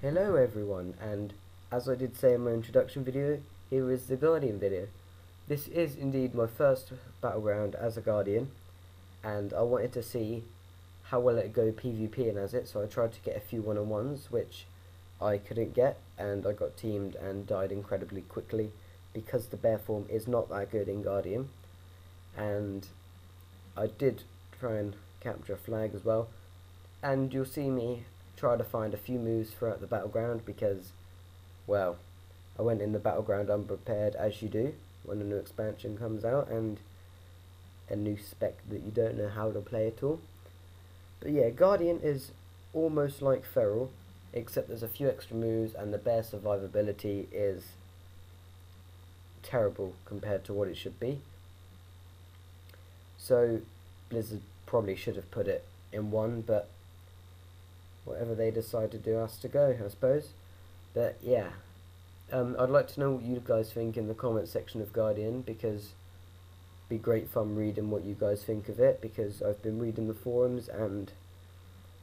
Hello everyone, and as I did say in my introduction video, here is the Guardian video. This is indeed my first battleground as a Guardian, and I wanted to see how well it would go PvPing as it, so I tried to get a few one-on-ones, which I couldn't get, and I got teamed and died incredibly quickly, because the bear form is not that good in Guardian, and I did try and capture a flag as well, and you'll see me try to find a few moves throughout the battleground because, well, I went in the battleground unprepared, as you do when a new expansion comes out and a new spec that you don't know how to play at all. But yeah, Guardian is almost like Feral, except there's a few extra moves and the bear survivability is terrible compared to what it should be. So Blizzard probably should have put it in 1, but whatever they decide to do has to go, I suppose. But yeah, I'd like to know what you guys think in the comment section of Guardian, because it'd be great fun reading what you guys think of it, because I've been reading the forums and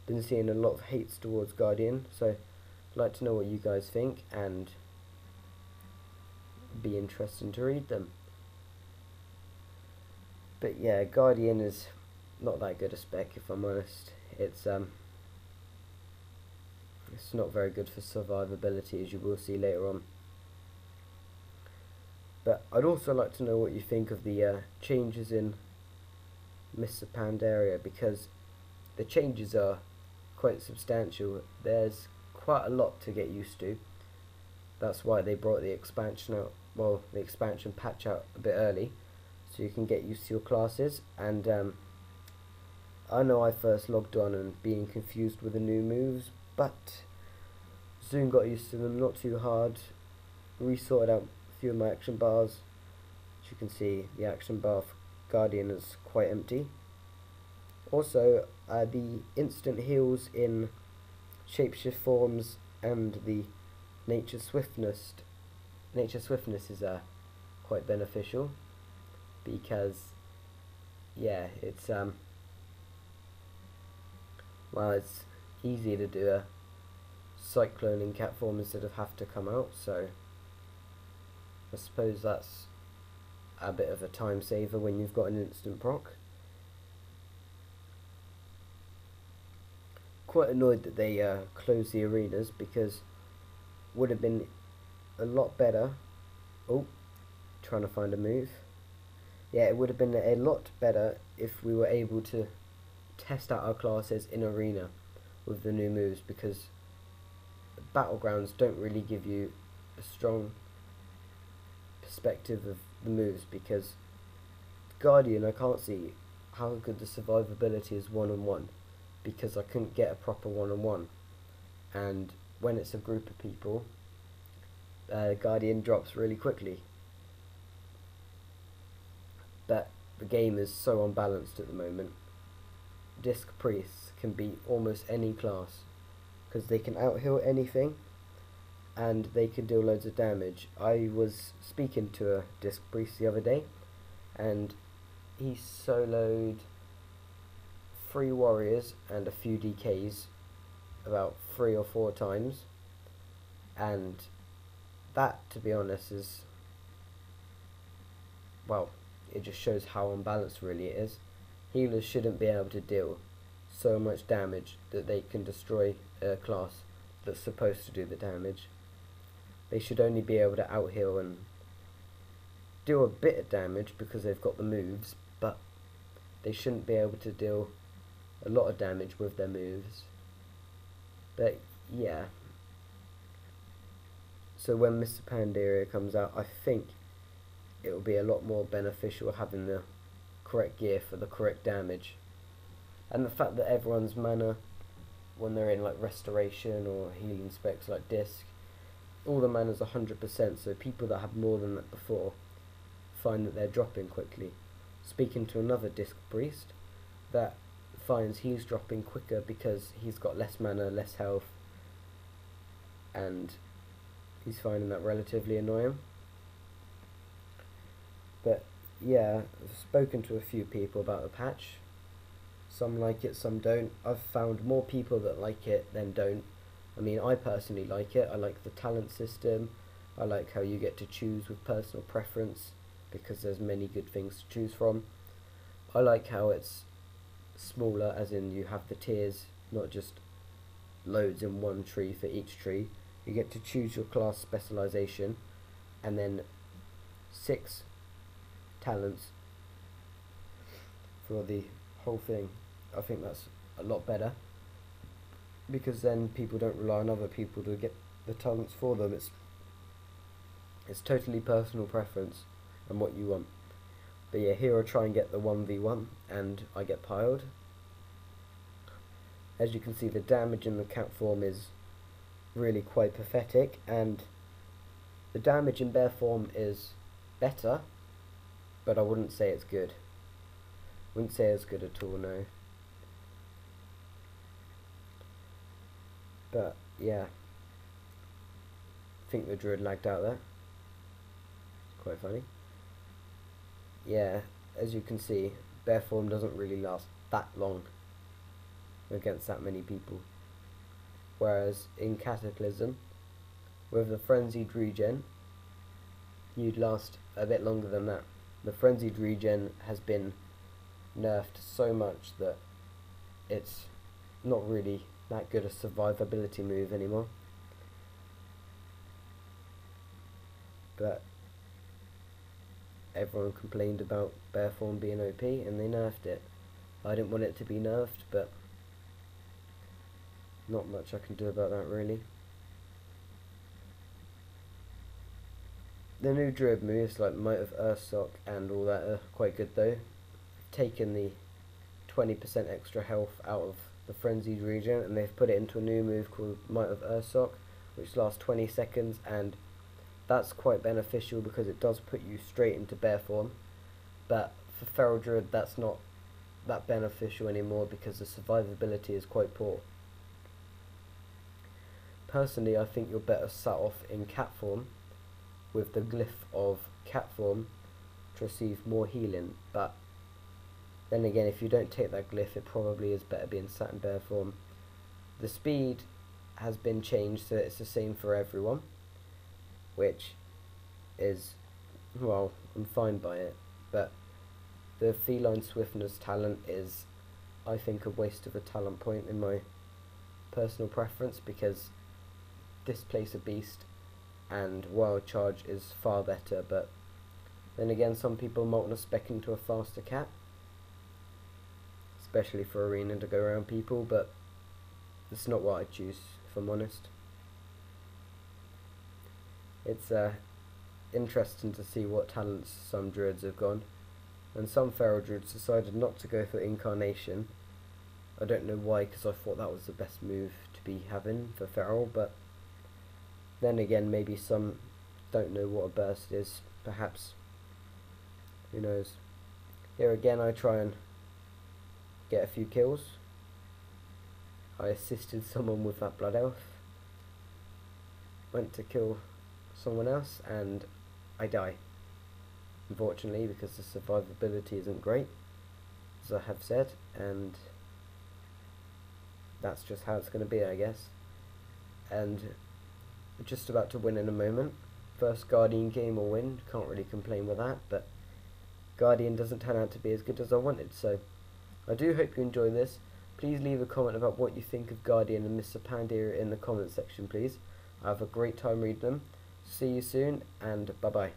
been seeing a lot of hates towards Guardian, so I'd like to know what you guys think and be interesting to read them. But yeah, Guardian is not that good a spec, if I'm honest. It's not very good for survivability, as you will see later on. But I'd also like to know what you think of the changes in Mr. Pandaria, because the changes are quite substantial. There's quite a lot to get used to. That's why they brought the expansion out, well, the expansion patch out a bit early, so you can get used to your classes. And I know I first logged on and being confused with the new moves, but soon got used to them, not too hard. Resorted out a few of my action bars. As you can see, the action bar for Guardian is quite empty. Also, the instant heals in shapeshift forms and the nature swiftness is quite beneficial, because yeah, it's well, it's easy to do a cyclone in cat form instead of have to come out, so I suppose that's a bit of a time saver when you've got an instant proc. Quite annoyed that they closed the arenas, because would have been a lot better. Oh, trying to find a move. Yeah, it would have been a lot better if we were able to test out our classes in arena with the new moves, because battlegrounds don't really give you a strong perspective of the moves, because Guardian, I can't see how good the survivability is one-on-one, because I couldn't get a proper one-on-one, and when it's a group of people, Guardian drops really quickly. But the game is so unbalanced at the moment. Disc priests can beat almost any class, because they can out-heal anything and they can deal loads of damage. I was speaking to a disc priest the other day, and he soloed 3 warriors and a few DKs about 3 or 4 times, and that, to be honest, is, well, it just shows how unbalanced really it is. Healers shouldn't be able to deal so much damage that they can destroy a class that's supposed to do the damage. They should only be able to out-heal and do a bit of damage because they've got the moves, but they shouldn't be able to deal a lot of damage with their moves. But yeah, so when Mr. Pandaria comes out, I think it will be a lot more beneficial having the correct gear for the correct damage, and the fact that everyone's mana, when they're in like restoration or healing specs like disc, all the mana's 100%, so people that have more than that before find that they're dropping quickly. Speaking to another disc priest that finds he's dropping quicker because he's got less mana, less health, and he's finding that relatively annoying. But yeah, I've spoken to a few people about the patch. Some like it, some don't. I've found more people that like it than don't, I mean, I personally like it. I like the talent system. I like how you get to choose with personal preference because there's many good things to choose from. I like how it's smaller, as in you have the tiers, not just loads in one tree for each tree. You get to choose your class specialization and then 6 talents for the whole thing. I think that's a lot better because then people don't rely on other people to get the talents for them. It's totally personal preference and what you want. But yeah, here I try and get the 1v1 and I get piled. As you can see, the damage in the cat form is really quite pathetic, and the damage in bear form is better, but I wouldn't say it's good. Wouldn't say it's good at all, no. But yeah, I think the druid lagged out there. It's quite funny. Yeah, as you can see, bear form doesn't really last that long against that many people. Whereas in Cataclysm, with the frenzied regen, you'd last a bit longer than that. The frenzied regen has been nerfed so much that it's not really that good a survivability move anymore. But everyone complained about bear form being OP and they nerfed it. I didn't want it to be nerfed, but not much I can do about that really. The new druid moves like Might of Ursoc and all that are quite good though. Taken the 20% extra health out of the frenzied regen and they've put it into a new move called Might of Ursoc, which lasts 20 seconds, and that's quite beneficial because it does put you straight into bear form. But for feral druid, that's not that beneficial anymore because the survivability is quite poor. Personally, I think you're better sat off in cat form with the glyph of cat form to receive more healing, but then again, if you don't take that glyph, it probably is better being sat in bear form. The speed has been changed so it's the same for everyone, which is, well, I'm fine by it, but the feline swiftness talent is, I think, a waste of a talent point in my personal preference, because displace a beast and wild charge is far better. But then again, some people might want to spec into a faster cat, especially for arena to go around people, but it's not what I choose, if I'm honest. It's interesting to see what talents some druids have gone, and some feral druids decided not to go for incarnation. I don't know why, because I thought that was the best move to be having for feral, but then again, maybe some don't know what a burst is, perhaps. Who knows? Here again, I try and get a few kills. I assisted someone with that blood elf. Went to kill someone else and I die. Unfortunately, because the survivability isn't great, as I have said, and that's just how it's going to be, I guess. And just about to win in a moment. First Guardian game will win, can't really complain with that, but Guardian doesn't turn out to be as good as I wanted, so I do hope you enjoy this. Please leave a comment about what you think of Guardian and Mr. Pandaria in the comment section, please. I have a great time reading them. See you soon, and bye bye.